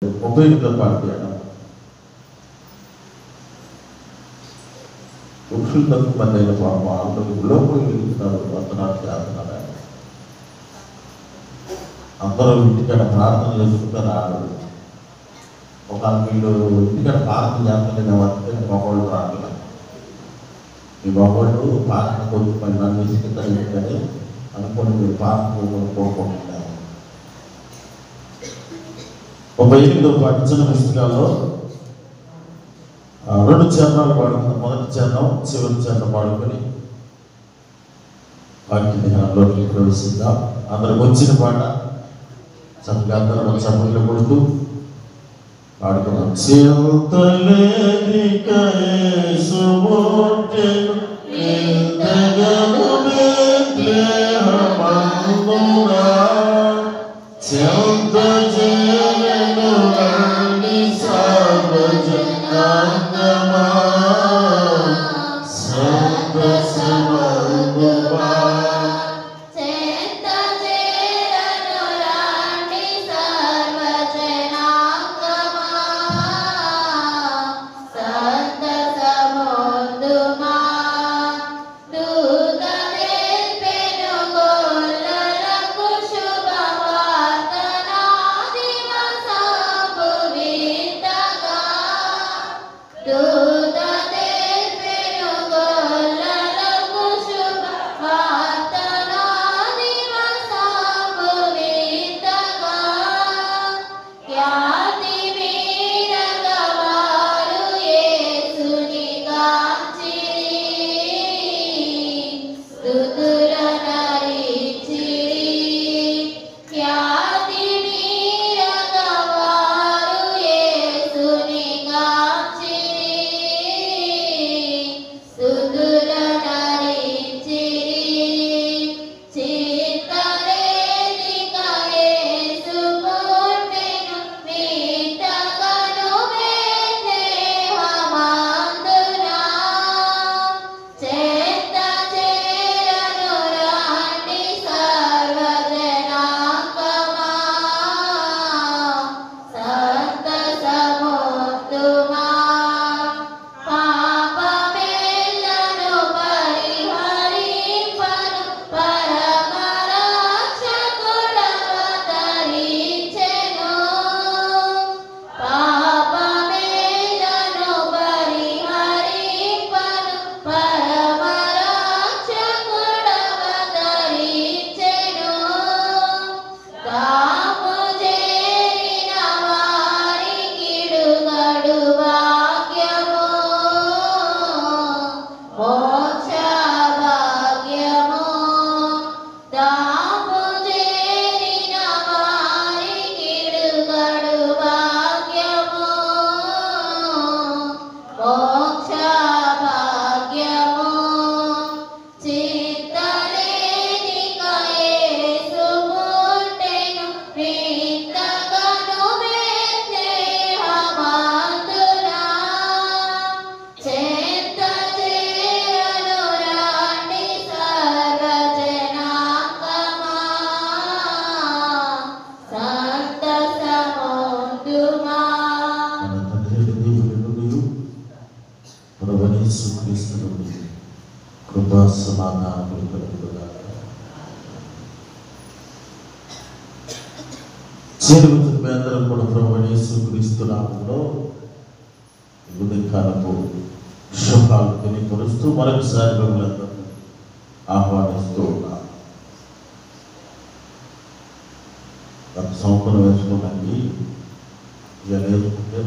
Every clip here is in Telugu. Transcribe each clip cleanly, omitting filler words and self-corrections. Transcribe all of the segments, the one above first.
38వ పాఠ్యానం. పురుషులు తక్కువ మంది అయిన పాపం అందరూ లోపలి వెళ్తున్నారు, వందనాలు చేస్తున్నారు. అందరూ ఇంటికాడ ప్రార్థన చేసుకుంటారు. ఆడరు ఒక వీళ్ళు ఇంటికాడ ప్రార్థన చేస్తలేని వస్తే మగవాళ్ళు రావట్లేదు. ఈ మగవాళ్ళు ప్రార్థన కొంచెం పని నన్ను ఇసుకుంటారు ఎందుకని అనుకోని మీరు ప్రార్థన కోరుకుంటున్నారు. 38వ పాఠ్యం పుస్తకాల్లో 2 చరణాలు పాడుకున్నాం. మొదటి చరణం చివరి చరణం పాడుకొని వాక్య ధ్యానంలోకి ప్రవేశిద్దాం. అందరికి వచ్చిన పాట చక్కగా అందరం చప్పట్లు కొడుతూ పాడుకున్నాం. అందరం కూడా ప్రభువైన యేసుక్రీస్తు నామములో ఉదయకాలపు శుభాలు తెలియపరుస్తూ మరొకసారి మిమ్మల్ని ఆహ్వానిస్తూ ఉన్నాను. సంవత్సరం వేసుకోవడానికి ఇలా వేసుకుంటే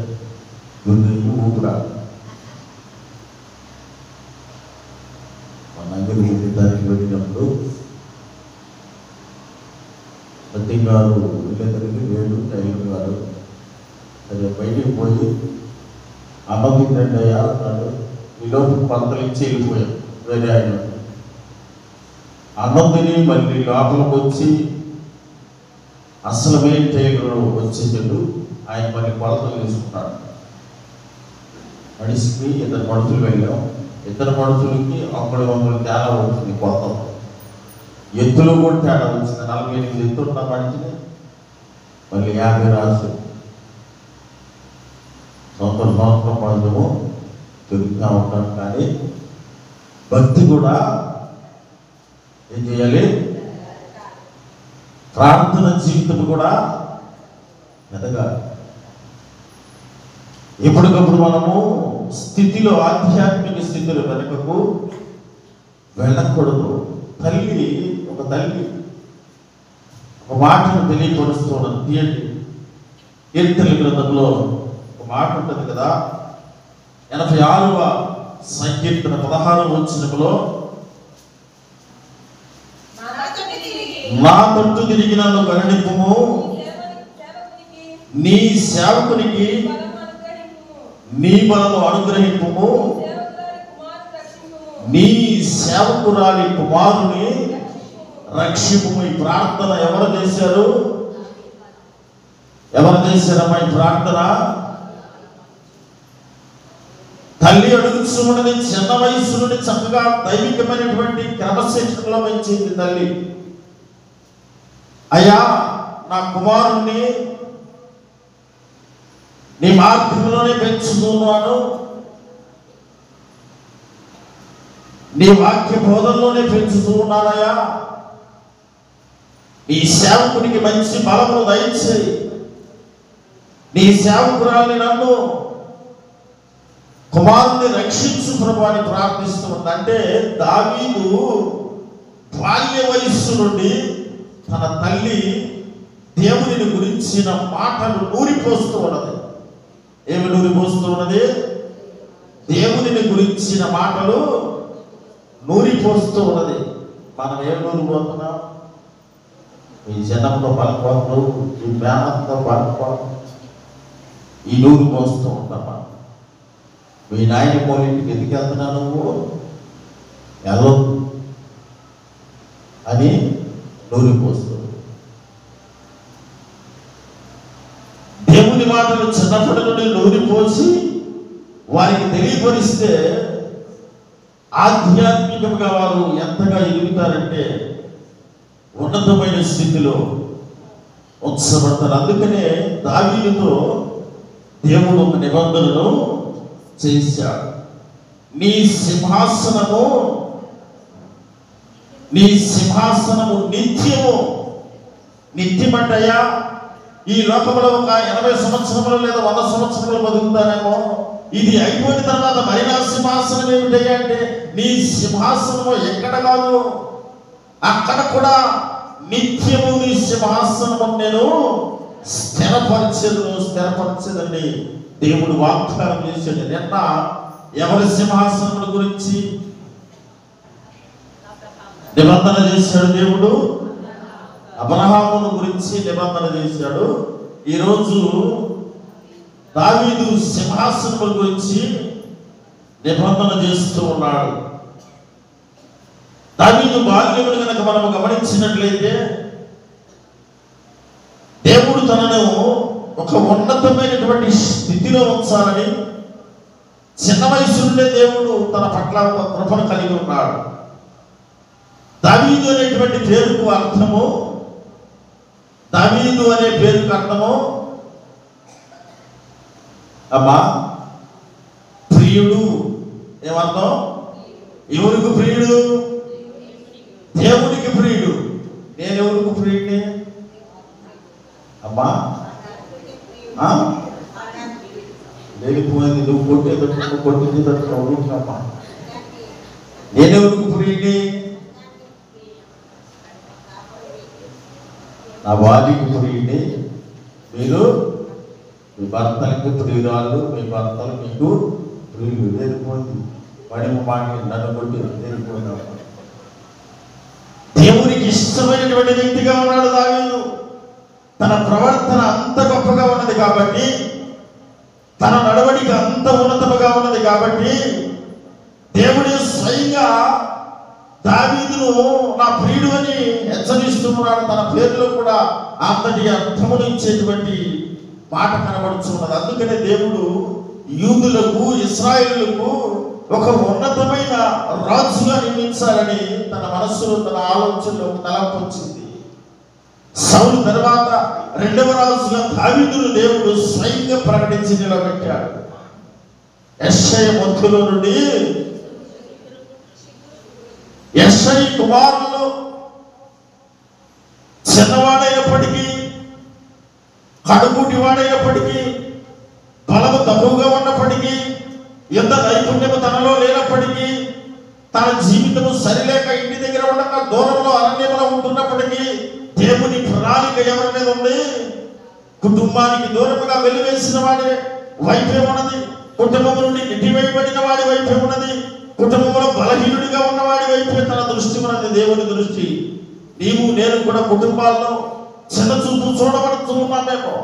దుర్గయ్యి ఊపిరాడు. మన దగ్గర దానికి వెళ్ళినప్పుడు ప్రతి గారు వీళ్ళందరికీ వేడు టైలర్ గారు సరే బయటికి పోయి అన్నం తింటే అన్నాడు. ఈలోపు పంతలు ఇచ్చి వెళ్ళిపోయాం. వేరే ఆయన అన్నం తిని మళ్ళీ లోపలికి వచ్చి అసలు మెయిన్ టైలర్ వచ్చేసాడు. ఆయన మళ్ళీ కొలతలు తీసుకున్నాడు. మనిషికి 2 మనుషులు వెళ్ళాం. 2 మనుషులకి ఒకళ్ళు తేడా ఉంటుంది. కొత్త ఎత్తులు కూడా తేడా వచ్చింది. 48 ఎత్తు ఉన్న మనిషిని మళ్ళీ 50 రాసు సంవత్సరం మనము తిరుగుతూ ఉంటాం. కానీ భక్తి కూడా ఏం చేయాలి? ప్రార్థన జీవితం కూడా ఎదగాలి. ఎప్పటికప్పుడు మనము స్థితిలో, ఆధ్యాత్మిక స్థితిలో వెనకకు వెళ్ళకూడదు. ఒక తల్లి ఒక మాటను తెలియపరుస్తూ ఉన్నది. తీయండి, కీర్తనల గ్రంథంలో ఒక మాట ఉంటుంది కదా, 86వ సంకీర్తన 16వ వచనంలో, నా తట్టు తిరిగి నన్ను కరుణింపుము, నీ సేవకునికి నీ బలము అనుగ్రహింపుము, నీ సేవకురాలి కుమారుని రక్షింపుము. ఈ ప్రార్థన ఎవరు చేశారు? ఎవరమ్మా ఈ ప్రార్థన? తల్లి అడుగుతున్నది. చిన్న వయసు నుండి చక్కగా దైవికమైనటువంటి క్రమశిక్షణలో పెంచింది తల్లి. అయ్యా, నా కుమారుణ్ణి నీ మార్గంలోనే పెంచుతున్నాను, నీ వాక్య బోధనలోనే పెంచుతూ ఉన్నానయ్యా, నీ సేవకునికి మంచి బలమును దయచేయి, నీ సేవకురాల్ని నన్ను కుమారుని రక్షించు ప్రభు అని ప్రార్థిస్తున్నది. అంటే దావీదు బాల్య వయస్సు నుండి తన తల్లి దేవుని గురించిన మాటలు నూరిపోస్తూ ఉన్నది. ఏమి నూరిపోస్తూ ఉన్నది? దేవుని గురించిన మాటలు నూరిపోస్తూ ఉన్నది. మనం ఏం నూరిపోతున్నాం? ఈ జనంతో పలుకోవడం, ఈ జ్ఞానంతో పలుకోవడం, ఈ నూరు పోస్తూ ఉంటాం. మీ నాయన పోలింటికి ఎందుకు వెళ్తున్నా నువ్వు ఎలా అని నూరిపోస్తూ, దేవుని మాటలు చిన్నప్పటి నుండి నూరిపోసి వారికి తెలియపరిస్తే ఆధ్యాత్మికంగా వారు ఎంతగా ఎదుగుతారంటే ఉన్నతమైన స్థితిలో ఉత్సవడతారు. అందుకనే దావీదుతో దేవుడు ఒక నిబంధనను చేశాడు. నీ సింహాసనము నిత్యమంటయ్యా. ఈ లోకంలో ఒక 80 సంవత్సరములు లేదా 100 సంవత్సరములు బతుకుతానేమో, ఇది అయిపోయిన తర్వాత మరి నా సింహాసనం ఏమిటయ్యా అంటే, నీ సింహాసనము ఎక్కడ కాదు, అక్కడ కూడా నిత్యము నీ సింహాసనము నేను స్థిరపరిచేదండి దేవుడు వాగ్దానం చేశాడు. నిన్న ఎవరి సింహాసనముల గురించి నిబంధన చేశాడు దేవుడు? అబ్రహామును గురించి నిబంధన చేశాడు. ఈరోజు దావీదు సింహాసనముల గురించి నిబంధన చేస్తూ ఉన్నాడు. దావీదు బాల్యమును కనుక మనం గమనించినట్లయితే దేవుడు తనను ఒక ఉన్నతమైనటువంటి స్థితిలో ఉంచాలని చిన్న వయసు నుండే దేవుడు తన పట్ల ఒక కృపను కలిగి ఉన్నాడు. దావీదు అనేటువంటి పేరుకు అర్థము, దావీదు అనే పేరుకు అర్థము అమ్మా ప్రియుడు. ఏమర్థం? ఎవరికి ప్రియుడు? దేవుడికి ప్రియుడు. నేను ఎవరికి ప్రియుడిని అమ్మా? లేకపోయింది, నువ్వు కొట్టింది తట్టుకోమ్మా. నేనెవరికి ప్రియుడిని? నా భార్యకి ప్రియుడిని. మీరు మీ భర్తలకి ప్రియురాళ్ళు, మీ భర్తలు మీకు ప్రియులు. లేకపోయింది పడి మాటలు నన్ను కొట్టి లేకపోయినా. దేవునికి ఇష్టమైనటువంటి వ్యక్తిగా ఉన్నాడు దావీదు. తన ప్రవర్తన అంత గొప్పగా ఉన్నది కాబట్టి, తన నడవడిక అంత ఉన్నతముగా ఉన్నది కాబట్టి దేవుడు స్వయంగా దావీదును నా ప్రియుడు అని హెచ్చరిస్తున్నాడు. తన పేరులో కూడా అంతటి అర్థములు ఇచ్చేటువంటి మాట కనబడుతున్నది. అందుకనే దేవుడు యూదులకు, ఇశ్రాయేలులకు ఒక ఉన్నతమైన రాజుగా నియమించాలని తన మనస్సులో, తన ఆలోచనలో ఒక తలంపు వచ్చింది. సౌలు తర్వాత రెండవ రాజుగా దావీదును దేవుడు స్వయంగా ప్రకటించి నిలబెట్టాడు. యెషయా మొత్తులో నుండి యెషయా కుమారులు చిన్నవాడైనప్పటికీ, కడుపుటి వాడైనప్పటికీ, బలము తక్కువగా ఉన్నప్పటికీ, యుద్ధ నైపుణ్యము తనలో లేనప్పటికీ, తన జీవితము సరిలేక ఇంటి దగ్గర ఉండక దూరంలో అరణ్యంలో ఉంటున్నప్పటికీ, దేవుని ప్రణాళిక ఎవరి మీద ఉంది? కుటుంబానికి దూరముగా వెలివేసిన వాడి వైపే ఉన్నది. కుటుంబం నుండి నెట్టివేయబడిన వాడి వైపే ఉన్నది. కుటుంబంలో బలహీనుడిగా ఉన్నవాడి వైపే తన దృష్టి ఉన్నది, దేవుని దృష్టి. నీవు నేను కూడా కుటుంబాల్లో చిన్న చూపు చూడబడుతూ ఉన్నామేమో,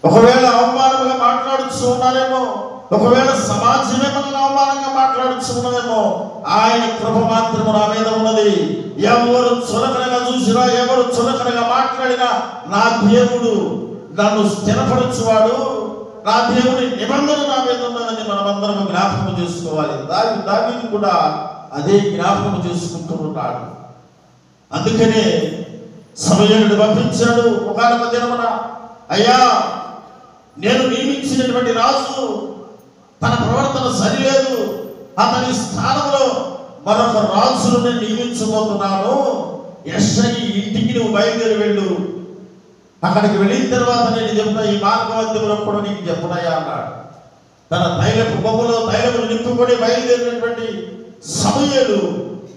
ఒకవేళ అవమానంగా మాట్లాడుతూ ఉన్నారేమో, ఒకవేళ సమాజమే మనల్ని అవమానంగా మాట్లాడుతూ ఉన్నదేమో, ఆయన కృప మాత్రము నా మీద ఉన్నది. ఎవరు చులకనగా చూసినా, ఎవరు చులకనగా మాట్లాడినా, నా దేవుడు నన్ను స్థిరపరచువాడు, నా దేవుని నిబంధన నా మీద ఉన్నదని మనమందరం జ్ఞాపకం చేసుకోవాలి. దావీదు కూడా అదే జ్ఞాపకం చేసుకుంటూ ఉంటాడు. అందుకనే సమూయేలును పంపించాడు. ఒకానొక దినమున, అయ్యా, నేను నియమించినటువంటి రాజు తన ప్రవర్తన సరిలేదు, అతని స్థానంలో మరొక రాజును నేను నియమించబోతున్నాను. యెషయా ఇంటికి నువ్వు బయలుదేరి వెళ్ళు, అక్కడికి వెళ్ళిన తర్వాత నేను చెప్తా, ఈ మార్గమధ్యంలో కూడా నీకు చెప్పునయ్యా అన్నాడు. తన తైలపు బొమ్మలో తైలములు నింపుకొని బయలుదేరినటువంటి సమూయేలు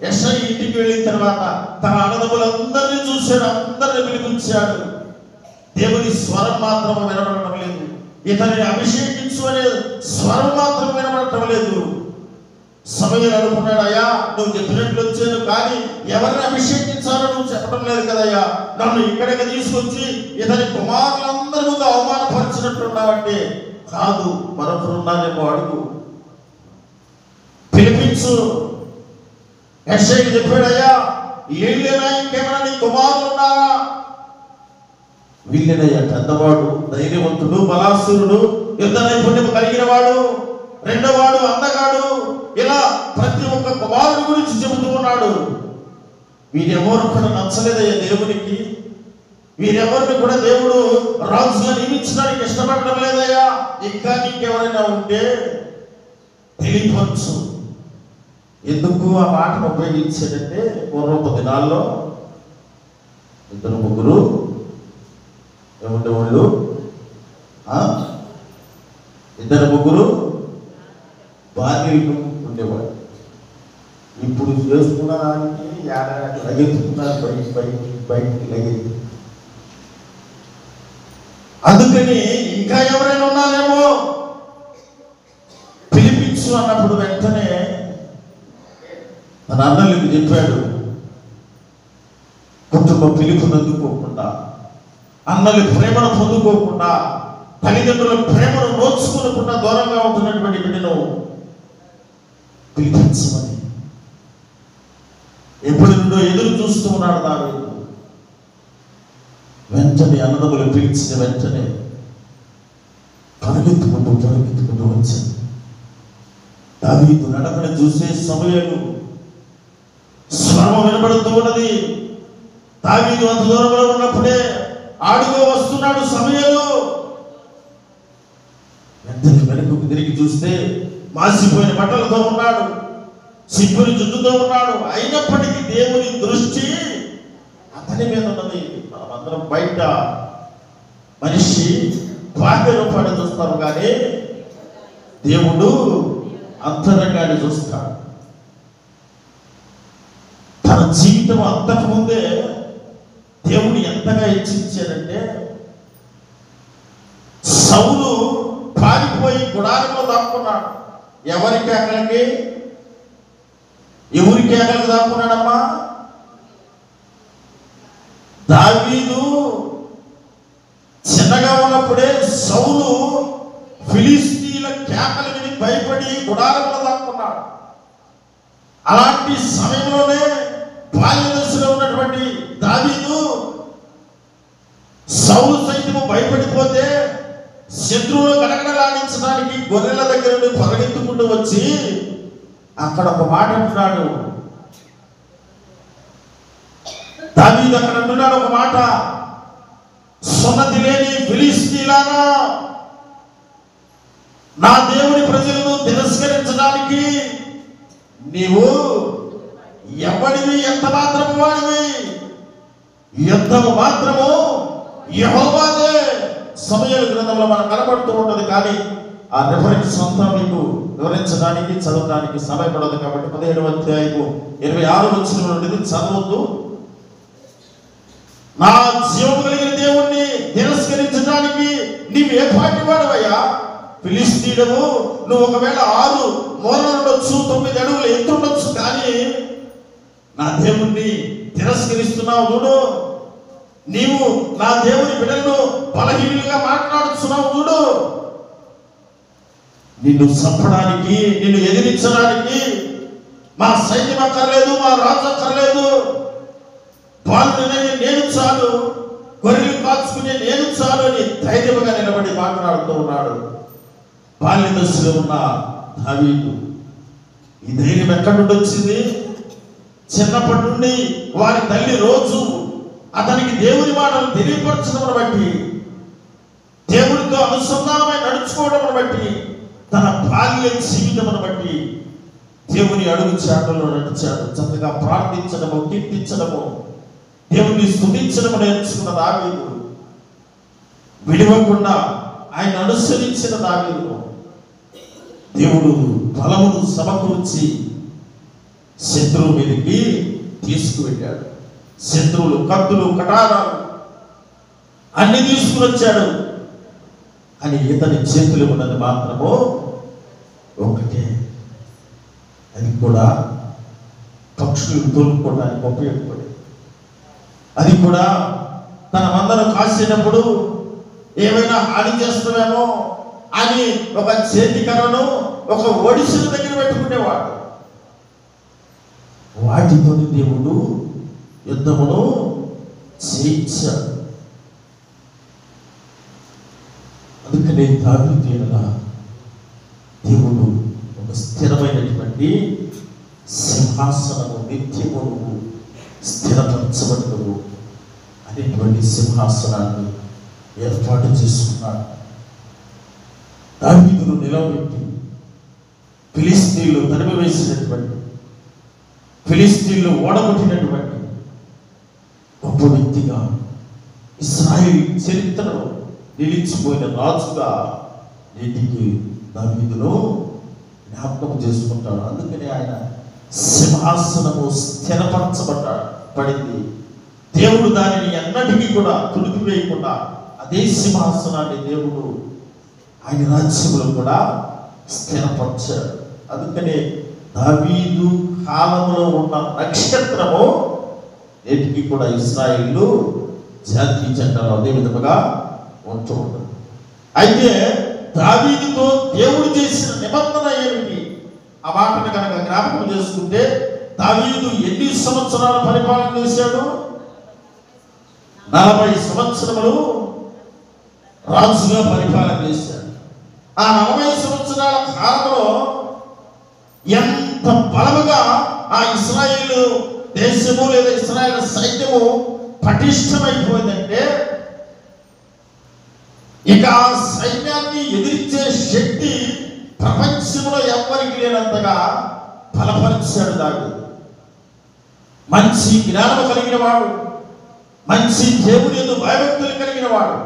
యెషయా ఇంటికి వెళ్ళిన తర్వాత తన అన్నదమ్ములందరినీ చూశాడు, అందరిని పిలిపించాడు. దేవుని స్వరం మాత్రం వినబడటం లేదు, ఇతని అభిషేకించు అనే స్వరం మాత్రం వినబడటం లేదు. సమూయేలు అనుకున్నాడు, అయ్యా, నువ్వు చెప్పినట్లు వచ్చాను, కానీ ఎవరిని అభిషేకించాలో నువ్వు చెప్పడం లేదు కదయ్యా. నన్ను ఇక్కడికి తీసుకొచ్చి ఇతని కుమారులందరి ముందు అవమానపరిచినట్లున్నావంటే, కాదు, మరొకరున్నానేమో, అడుగు, పిలిపించు. యెషయాకి చెప్పాడు, అయ్యా, వీళ్ళేనా, ఇంకేమైనా నీ కుమారులు ఉన్నారా? వీళ్ళేనయ్యా, పెద్దవాడు, ధైర్యవంతుడు, బలాసురుడు, యుద్ధ నైపుణ్యం కలిగిన వాడు, రెండోవాడు అందగాడు, ఇలా ప్రతి ఒక్క కుమారుడి గురించి చెబుతూ ఉన్నాడు. వీరెవరు కూడా నచ్చలేదయ్యా దేవునికి, వీరెవరిని కూడా దేవుడు రాజుగా నియమించడానికి ఇష్టపడడం లేదయ్యా. ఇంకా నీకెవరైనా ఉంటే తెలియపరచు. ఎందుకు ఆ మాటను ఉపయోగించాడంటే, పూర్వపు దినాల్లో ఇద్దరు ముగ్గురు ఏముండేవాళ్ళు, ఇద్దరు ముగ్గురు భార్యలు ఉండేవాడు. ఇప్పుడు చేసుకున్నానికి లగెత్తుకున్నారు, బయటికి లగెత్తి. అందుకని ఇంకా ఎవరైనా ఉన్నారేమో పిలిపించు అన్నప్పుడు వెంటనే తన అన్నలకు చెప్పాడు. కుటుంబ పిలుపును అందుకోకుండా, అన్నలు ప్రేమను పొందుకోకుండా, తల్లిదండ్రుల ప్రేమను నోచుకోకుండా దూరంగా ఉంటున్నటువంటి బిడ్డను పిలిపించమని ఎప్పటి నుండో ఎదురు చూస్తూ ఉన్నాడు దావీదు. వెంటనే అన్నదమ్ములు పిలిచిన వెంటనే పరిగెత్తుకుంటూ వచ్చాడు. దావీదు నడకని చూసే సమూయేలు స్వరం వినబడుతూ ఉన్నది. దావీదు అంత దూరంలో ఉన్నప్పుడే ఆడుగో వస్తున్నాడు సమూయేలు. వెంటనే వెనుకకు తిరిగి చూస్తే మాసిపోయిన బట్టలతో ఉన్నాడు, సిగ్గుని జుట్టుతో ఉన్నాడు. అయినప్పటికీ దేవుని దృష్టి అతని మీద ఉన్నది. మనమందరం బయట మనిషి బాహ్య రూపాన్ని చూస్తాం, కానీ దేవుడు అంతరంగాన్ని చూస్తాడు. తన జీవితం అంతకుముందే దేవుడు ఎంతగా హెచ్చరించాడంటే, సౌలు పారిపోయి గుడారంలో దాక్కున్నాడు. ఎవరి కేకలకి దాక్కున్నాడమ్మా? దావీదు చిన్నగా ఉన్నప్పుడే సౌలు ఫిలిస్తీన్ల కేకల విని భయపడి గుడారంలో దాక్కున్నాడు. అలాంటి సమయంలోనే బాల్య దశలో ఉన్నటువంటి దావీదు సౌలు సైతము భయపడిపోతే శత్రువులు గడగడలాడించడానికి గొర్రెల దగ్గర నుండి పరిగెత్తుకుంటూ వచ్చి అక్కడ ఒక మాట అంటున్నాడు, దావీదు అక్కడ అంటున్నాడు ఒక మాట, సున్నతి లేని ఫిలిష్తీయులారా, నా దేవుని ప్రజలను తిరస్కరించడానికి నీవు ఎవడివి, ఎంత మాత్రము వాడివి, యుద్ధము మాత్రము యెహోవాదే. సమూయేలు గ్రంథంలో మనకు కనబడుతూ ఉంటుంది, కానీ ఆ రిఫరెన్స్ అంతా మీకు వివరించడానికి చదవడానికి సమయపడదు కాబట్టి 17వ అధ్యాయము 26వ వచనం నుండి చదవద్దు. నా జీవము కలిగిన దేవుణ్ణి తిరస్కరించడానికి నీవు ఏ పాటి వాడవయ్యా? ఫిలిష్తీయుడవు, నువ్వు ఒకవేళ 6 మూరలు ఉండొచ్చు, 9 అడుగులు ఎత్తుండొచ్చు, కానీ నా దేవుణ్ణి తిరస్కరిస్తున్నావు చూడు. నీవు నా దేవుని బిడ్డలను బలహీనులుగా మాట్లాడుతున్నావు చూడు. నిన్ను చంపడానికి, నిన్ను ఎదిరించడానికి మా సైన్యం అక్కర్లేదు, మా రాజు అక్కర్లేదు, వాళ్ళు నేను చాలు, గొర్రెలు కాచుకునే నేను చాలు అని ధైర్యంగా నిలబడి మాట్లాడుతూ ఉన్నాడు. బాల్య దశలో ఉన్న దావీదు ఈ ధైర్యం ఎక్కడి నుండి వచ్చింది? చిన్నప్పటి నుండి వారి తల్లి రోజు అతనికి దేవుని మాటలు తెలియపరచడం బట్టి, దేవుడితో అనుసంధానమై నడుచుకోవడం బట్టి, తన బాల్య జీవితమును బట్టి దేవుని అడుగు చాటల్లో నడిచాడు. చక్కగా ప్రార్థించడము, కీర్తించడము, దేవుని స్తుతించడము నేర్చుకున్న దావీదు, విడివకుండా ఆయన అనుసరించిన దావీదును దేవుడు బలమును సమకూర్చి శత్రువు మీదకి తీసుకువెళ్ళాడు. శత్రువులు, కత్తులు, కటారాలు అన్ని తీసుకుని వచ్చాడు. అని ఇతని చేతులు ఉన్నది మాత్రము ఒకటే, అది కూడా పక్షులు తోలుకోవడానికి ఉపయోగపడేది. అది కూడా తన మందను కాసేటప్పుడు ఏమైనా హాని చేస్తామేమో అని ఒక చేతికరను, ఒక ఒడిసిన దగ్గర పెట్టుకునేవాడు. వాటితో దేవుడు యుద్ధమును చేయించాడు. అందుకనే దావీదు దేవుడు ఒక స్థిరమైనటువంటి సింహాసనము, నిత్యము స్థిరపరచబడదు అనేటువంటి సింహాసనాన్ని ఏర్పాటు చేసుకున్నాడు. దావీదును నిలబెట్టి ఫిలిష్తీయులు తరిమి వేసినటువంటి, ఫిలిష్తీయులు ఓడగొట్టినటువంటి గొప్ప వ్యక్తిగా, ఇశ్రాయేలు చరిత్రలో నిలిచిపోయిన రాజుగా నేటికి దావీదును జ్ఞాపకం చేసుకుంటాడు. అందుకనే ఆయన సింహాసనము పడింది. దేవుడు దానిని ఎన్నటికీ కూడా తుడిపివేయకుండా అదే సింహాసనాన్ని దేవుడు ఆయన రాజ్యంలో కూడా స్థిరపరిచాడు. అందుకనే దావీదు కాలంలో ఉన్న నక్షత్రము నేటికి కూడా ఇశ్రాయేలు జాతీయ జెండాలో అదే విధముగా ఉంటూ ఉంటుంది. అయితే దావీదుతో దేవుడు చేసిన నిబంధన ఏమిటి? ఆ మాటను కనుక జ్ఞాపకం చేసుకుంటే, దావీదు ఎన్ని సంవత్సరాలు పరిపాలన చేశాడు? 40 సంవత్సరములు రాజుగా పరిపాలన చేశాడు. ఆ 40 సంవత్సరాల కాలంలో ఎంత బలముగా ఆ ఇశ్రాయేలు దేశము లేదా ఇశ్రాయేలు సైన్యము పటిష్టమైపోయిందంటే, ఇక ఆ సైన్యాన్ని ఎదిరించే శక్తి ప్రపంచంలో ఎవ్వరికి లేనంతగా బలపరిచాడు దావీదు. మంచి జ్ఞానము కలిగిన వాడు, మంచి దేవుని యందు భయభక్తులు కలిగిన వాడు.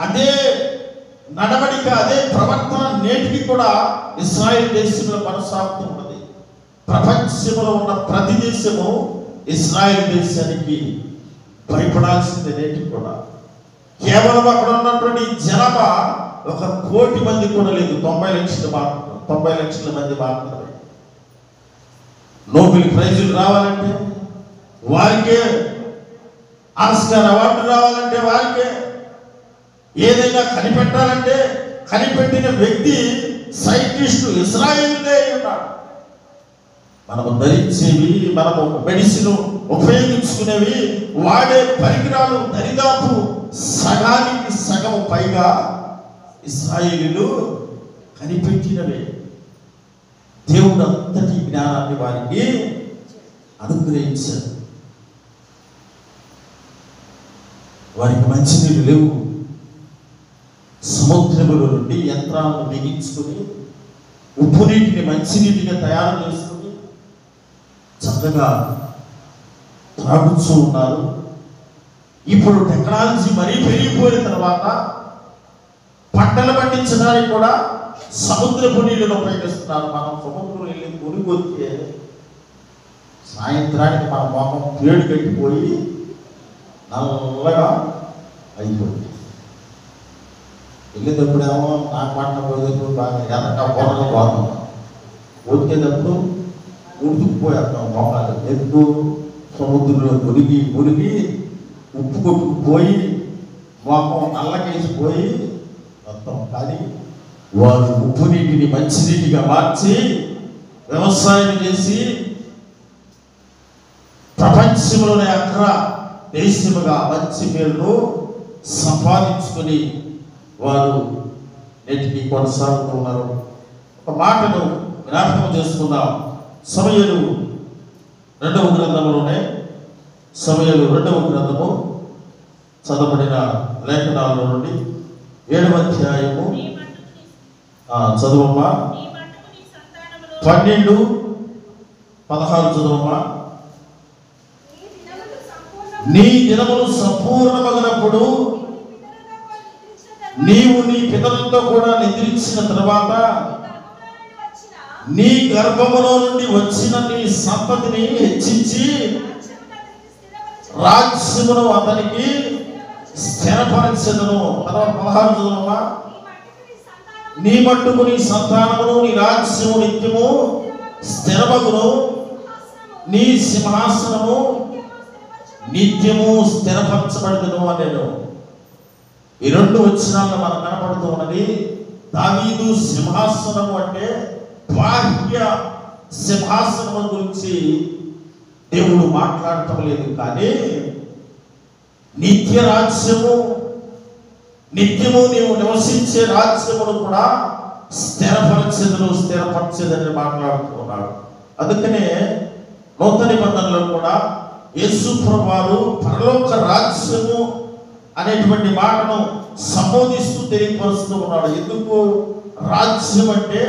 అదే నడవడిక, అదే ప్రవర్తన నేటికి కూడా ఇశ్రాయేల్ దేశంలో కొనసాగుతూ ఉన్నది. ప్రపంచంలో ఉన్న ప్రతి దేశము ఇశ్రాయేల్ దేశానికి భయపడాల్సిందే నేటికి కూడా. కేవలం అక్కడ ఉన్నటువంటి జనాభా 1 కోటి మంది కూడా లేదు, 90 లక్షల మంది మాత్రమే. నోబెల్ ప్రైజులు రావాలంటే వారికే, ఆస్కార్ అవార్డు రావాలంటే వారికే, ఏదైనా కనిపెట్టాలంటే కనిపెట్టిన వ్యక్తి సైంటిస్టు ఇశ్రాయేలుదే ఉన్నాడు. మనము ధరించేవి, మనము మెడిసిన్ ఉపయోగించుకునేవి, వాడే పరికరాలు దరిదాపు సగానికి సగం పైగా ఇశ్రాయేలీలు కనిపెట్టినవే. దేవుడు అంతటి జ్ఞానాన్ని వారికి అనుగ్రహించాడు. వారికి మంచినీళ్ళు లేవు. సముద్రముల నుండి యంత్రాలను బిగించుకుని ఉప్పు నీటిని మంచినీటిగా తయారు చేసుకుని చక్కగా త్రాగుతూ ఉన్నారు. ఇప్పుడు టెక్నాలజీ మరీ పెరిగిపోయిన తర్వాత పంటలు పండించడానికి కూడా సముద్రపు నీళ్ళను ఉపయోగిస్తున్నారు. మనం సముద్రం వెళ్ళి మునిగొచ్చే సాయంత్రానికి మన మొహం పేడు కట్టిపోయి నల్లగా అయిపోయింది. వెళ్ళేటప్పుడేమో నాకు పంట పోయేటప్పుడు బాగా ఎర్రగా పొరగా బాగున్నాం, వచ్చేటప్పుడు ఉడుకుపోయేస్తాం మొహాలు. ఎందుకు? సముద్రంలో మునిగి మునిగి ఉప్పు కొట్టుకుపోయి మొహం నల్లకేసిపోయి మొత్తం. కానీ వారు ఉప్పు నీటిని మంచినీటిగా మార్చి వ్యవసాయం చేసి ప్రపంచంలోనే అగ్ర దేశముగా మంచి పేరును సంపాదించుకొని వారు నేటికి కొనసాగుతూ ఉన్నారు. ఒక మాటను జ్ఞాపకం చేసుకుందాం. సమయలు 2వ గ్రంథంలోనే, సమయలు 2వ గ్రంథము చదవబడిన లేఖనాల నుండి 7వ అధ్యాయము చదువమ్మా. 12-16 చదువమ్మా. నీ దినములు సంపూర్ణమగినప్పుడు నీవు నీ పితరులతో కూడా నిద్రించిన తర్వాత నీ గర్భములో నుండి వచ్చిన నీ సంపత్తిని హెచ్చించి రాజ్యమును అతనికి స్థిరపరచెదను. 16 చదువమ్మా. నీ మట్టుకు నీ సంతానమును నీ రాజ్యము నిత్యము స్థిరమగును, నీ సింహాసనము నిత్యము స్థిరపరచబడదును అనేను. ఈ 2 వచనాల్లో మనకు కనపడుతూ ఉన్నది. దావీదు సింహాసనము అంటే బాహ్య సింహాసనము గురించి దేవుడు మాట్లాడటం లేదు, కానీ నిత్య రాజ్యము, నిత్యము నీవు నివసించే రాజ్యమును కూడా స్థిరపరచదని మాట్లాడుతున్నాడు. అందుకనే నూతన నిబంధనలో కూడా యేసు ప్రభువారు పరలోక రాజ్యము అనేటువంటి మాటను సంబోధిస్తూ తెలియపరుస్తూ ఉన్నాడు. ఎందుకు? రాజ్యం అంటే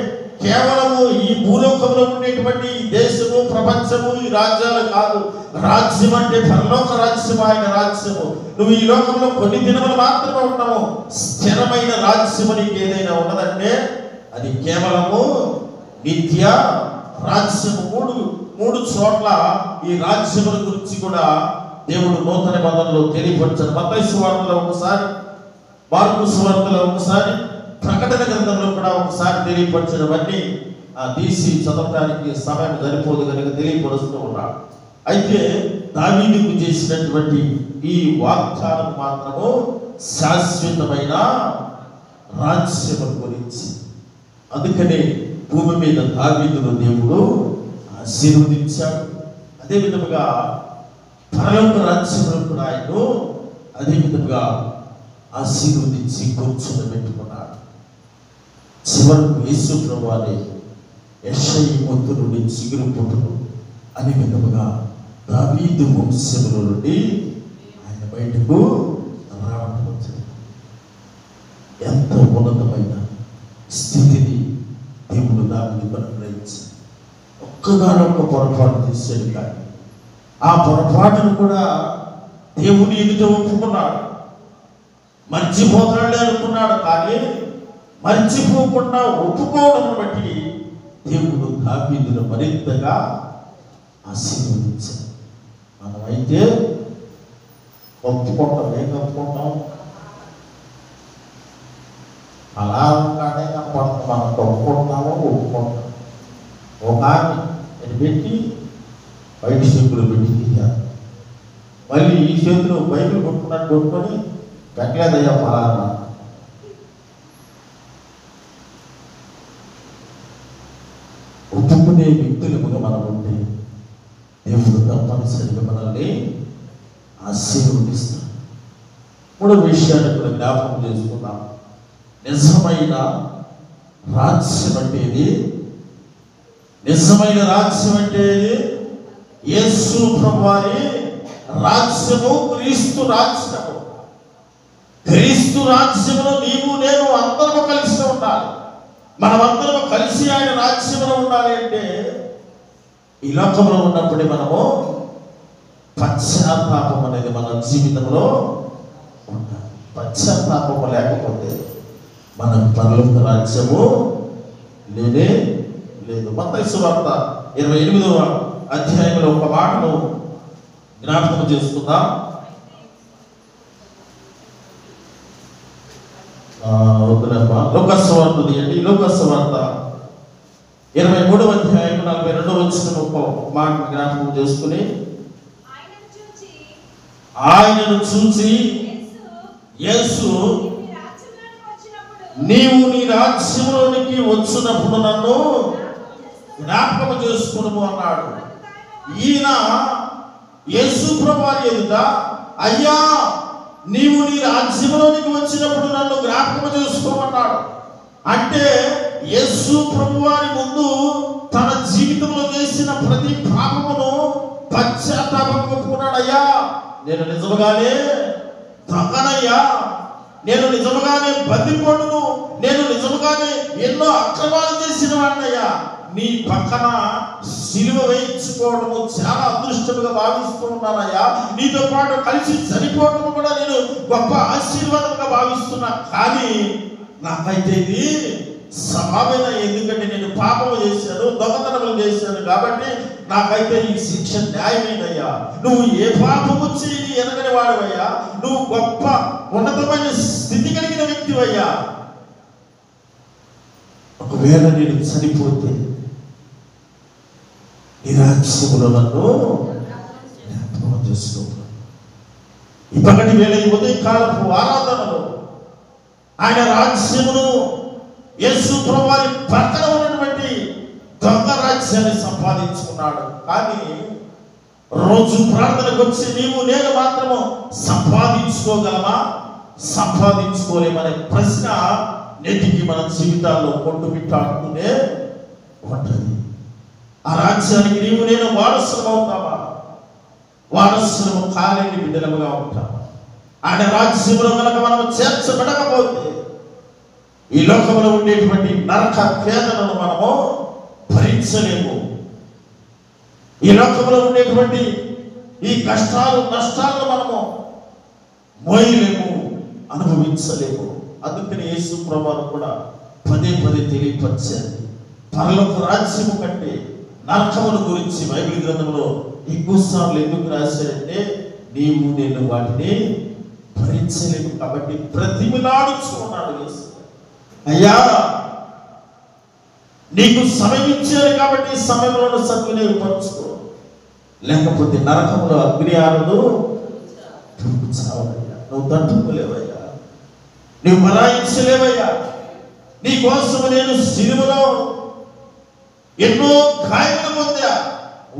కేవలము ఈ భూలోకంలో ఉండేటువంటి ఈ దేశము, ప్రపంచము, ఈ రాజ్యాలు కాదు. రాజ్యం అంటే పరలోక రాజ్యం, ఆయన రాజ్యము. నువ్వు ఈ లోకంలో కొన్ని దినములు మాత్రమే ఉంటావు. స్థిరమైన రాజ్యము నీకు ఏదైనా ఉన్నదంటే అది కేవలము నిత్య రాజ్యము. మూడు చోట్ల ఈ రాజ్యముల గురించి కూడా దేవుడు నూతన నిబంధనలో తెలియపరిచాడు. మత్తయి సువార్తలో ఒకసారి, మార్కు సువార్తలో ఒకసారి, ప్రకటన గ్రంథంలో కూడా ఒకసారి తెలియపరచడమన్నీ తీసి చదవడానికి సమయం సరిపోదు కనుక తెలియపరుస్తూ ఉన్నాడు. అయితే దావీదుకు చేసినటువంటి ఈ వాగ్దానం మాత్రము శాశ్వతమైన రాజ్యము గురించి. అందుకనే భూమి మీద దావీదును దేవుడు ఆశీర్వదించాడు. అదే విధముగా పరలోక రాజ్యమును కూడా ఆయన అదే విధముగా ఆశీర్వదించి కూర్చోబెట్టుకున్నాడు. చివరకు యేసు ప్రభువారే యెషయి మొత్తు నుండి చిగురు పుట్టును అనే విధముగా దావీదు వంశముల నుండి ఆయన బయటకు రావడం వచ్చింది. ఎంత ఉన్నతమైన స్థితిని దేవుడు దావీదుకు అనుగ్రహించాడు. ఒక్కగానొక్క పొరపాటు చేశాడు, కానీ ఆ పొరపాటును కూడా దేవుని ఎదుట ఒప్పుకున్నాడు. మర్చిపోతాడే అనుకున్నాడు, కానీ మర్చిపోకుండా ఒప్పుకోవడం బట్టి దేవుడు దావీదును మరింతగా ఆశీర్వదించాడు. మనమైతే ఒప్పుకుంటాం, ఏం ఒప్పుకుంటాం? అలా కానీ కనపడుతుంది. మనం ఒప్పుకుంటామో ఒప్పుకుంటాం. ఒక ఆమె పెట్టి బయట చేతులు పెట్టి తీయాలి, మళ్ళీ ఈ చేతులు బైబిల్ కొట్టుకున్నట్టు కొట్టుకొని పెట్టలేదయ్యా ఫలానా. ఒప్పుకునే వ్యక్తులుగా మనం ఉంటే దేవుడు తప్పనిసరిగా మనల్ని ఆశీర్వదిస్తాడు. 3వ విషయాన్ని కూడా జ్ఞాపకం చేసుకున్నాం. నిజమైన రాజ్యం అంటే ఇది, నిజమైన రాజ్యం అంటే ఇది యేసు ప్రభువారి రాజ్యము, క్రీస్తు రాజ్యము. క్రీస్తు రాజ్యంలో నీవు నేను అందరము కలిసి ఉండాలి. మనమందరము కలిసి ఆయన రాజ్యంలో ఉండాలి అంటే ఈ లోకంలో ఉన్నప్పుడే మనము పశ్చాత్తాపం అనేది మన జీవితంలో ఉండాలి. పశ్చాత్తాపం లేకపోతే మన పరలోక రాజ్యము లేనే లేదు. మత్తయి సువార్త 28వ అధ్యాయంలో ఒక మాటను జ్ఞాపకం చేసుకుందాం. లోకాసు వార్త తీయండి. లోకాసు వార్త 23వ అధ్యాయం 42వ వచనం ఒక మాట జ్ఞాపకం చేసుకుని, ఆయనను చూసి యేసు నీవు నీ రాజ్యంలోనికి వచ్చినప్పుడు నన్ను జ్ఞాపకం చేసుకును అన్నాడు. ఈయన యేసు ప్రభువారి ఎదుట, అయ్యా నీవు నీ రాజ్యంలోనికి వచ్చినప్పుడు నన్ను జ్ఞాపకం చేసుకోమన్నాడు. అంటే యేసు ప్రభువారి ముందు తన జీవితంలో చేసిన ప్రతి పాపమును పశ్చాత్తాపం ఒప్పుకున్నాడు. అయ్యా నేను నిజముగానే దొంగనయ్యా, నేను నిజముగానే బందిపోటును, నేను నిజముగానే ఎన్నో అక్రమాలు చేసిన వాడినయ్యా, నీ పక్కన సిలువ వేయించుకోవడము చాలా అదృష్టముగా భావిస్తూ ఉన్నానయ్యా, నీతో పాటు కలిసి చనిపోవడము కూడా నేను గొప్ప ఆశీర్వాదంగా భావిస్తున్నా. కానీ నాకైతే ఇది సమావేన, ఎందుకంటే నేను పాపము చేశాను, దొంగతనములు చేశాను, కాబట్టి నాకైతే ఈ శిక్ష న్యాయమేనయ్యా. నువ్వు ఏ పాపము చేయి ఎనగని వాడవయ్యా, నువ్వు గొప్ప ఉన్నతమైన స్థితి కలిగిన వ్యక్తివయ్యా. ఒకవేళ నేను చనిపోతే ఈ రాజ్యములో నన్ను జ్ఞాపకం చేసుకోవాలి. ఇప్పటి వేళ ఈ ఉదయకాలపు ఆరాధనలో ఆయన రాజ్యమును యేసు ప్రభువారి పక్కన ఉన్నటువంటి దొంగ రాజ్యాన్ని సంపాదించుకున్నాడు. కానీ రోజు ప్రార్థనకు వచ్చి నీవు నేను మాత్రము సంపాదించుకోగలమా, సంపాదించుకోలేమనే ప్రశ్న నేటికి మన జీవితాల్లో కొట్టుమిట్టాడుతూనే ఉంటుంది. ఆ రాజ్యానికి నీవు నేను వారసులం అవుతావా, వారసులము కాలేని బిడ్డలముగా ఉంటావా? ఆయన రాజ్యంలో కనుక మనము చేర్చబడకపోతే ఈ లోకంలో ఉండేటువంటి నరక వేదనను మనము భరించలేము. ఈ లోకంలో ఉండేటువంటి ఈ కష్టాలు నష్టాలను మనము మోయలేము, అనుభవించలేము. అందుకని యేసు ప్రభువు కూడా పదే పదే తెలియపరిచారు, పరలోక రాజ్యము కంటే నరకముల గురించి బైబిల్ గ్రంథంలో ఎక్కువ సార్లు ఎందుకు రాశారంటే నీవు నేను వాటిని భరించలేము కాబట్టి ప్రతిమిలాడుచు ఉన్నాడు యేసు. అయ్యా నీకు సమయం ఇచ్చారు కాబట్టి ఈ సమయంలో సద్వినియోగపరచుకో, లేకపోతే నరకములో అగ్ని ఆరదు, చావయ్యా, నువ్వు తట్టుకోలేవయ్యా, నువ్వు మరాయించలేవయ్యా. నీ కోసం నేను సిలువలో ఎన్నో గాయాలు పొందా,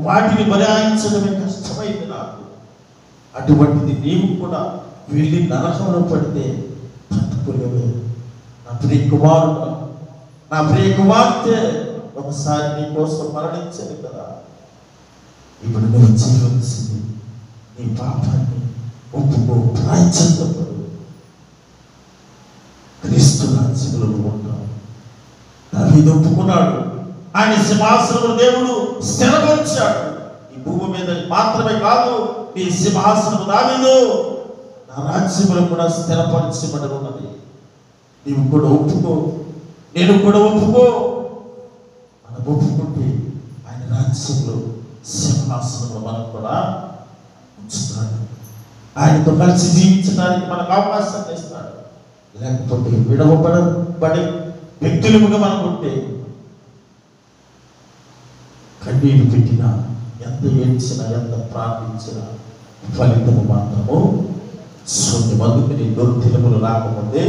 వాటిని మరాయించడమే కష్టమైంది నాకు. అటువంటిది నీవు కూడా వెళ్ళి నరకంలో పడితే తట్టుకోలేవే. నా ప్రియ కుమారుడు, నా ప్రియ కుమార్తె ఒకసారి నీ కోసం మరణించాను కదా, ఇప్పుడు నువ్వు చేయవలసింది నీ పాపాన్ని ఒప్పుకో, ప్రాయశ్చిత్తపడు, క్రీస్తు రాజ్యంలో ఉంటావు. దావీదు ఒప్పుకున్నాడు, ఆయన సింహాసనము దేవుడు స్థిరపరిచాడు. ఈ భూమి మీద మాత్రమే కాదు, నీ సింహాసనము దావీదు నా రాజ్యంలో కూడా స్థిరపరచబడి ఉన్నది. నీవు కూడా ఒప్పుకో, నేను కూడా ఒప్పుకో. మనం ఒప్పుకుంటే ఆయన రాజ్యంలో సింహాసనంలో మనం కూడా ఉంచుతాడు. ఆయనతో కలిసి జీవించడానికి మనకు అవకాశాన్ని ఇస్తాడు. లేకపోతే విడవబడే వ్యక్తులుగా మనం ఉంటే కన్నీరు పెట్టినా, ఎంత ఏడ్చినా, ఎంత ప్రార్థించినా ఫలితము మాత్రము శూన్యం. అందుకని దుర్దినములు రాకముందే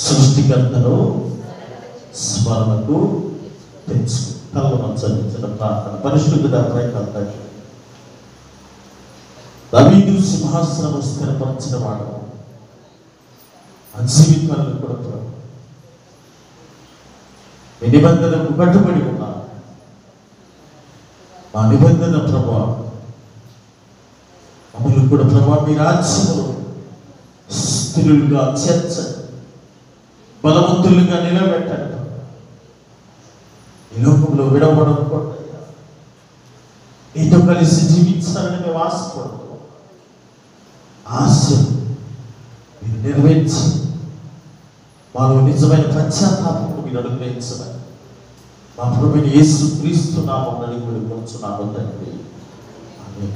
సృష్టికర్తను స్మరణకు తెచ్చుకు తలను చదివించిన ప్రార్థన. పరిశుద్ధుడా ప్రయత్నం దావీదు సింహాసనము స్థిరపరిచిన వాడు ఆ జీవితాలను కూడా నిబంధనకు కట్టుబడి ఉన్నా మా నిబంధన ప్రభా మమ్మల్ని కూడా ప్రభా మీ రాజ్యంలో స్థిరులుగా చేర్చండి, బలవంతులుగా నిలబెట్టండి. ఈ లోకంలో విడవడకూడదు, నీతో కలిసి జీవించాలని మేము ఆశపడుతున్నాం. ఆశ మీరు నెరవేర్చి మాలో నిజమైన పశ్చాత్తాపం మీరు అనుగ్రహించమని మా ప్రభువైన యేసు క్రీస్తు నామమున అడిగి వేడుకొనుచున్నాము తండ్రి. ఆమేన్.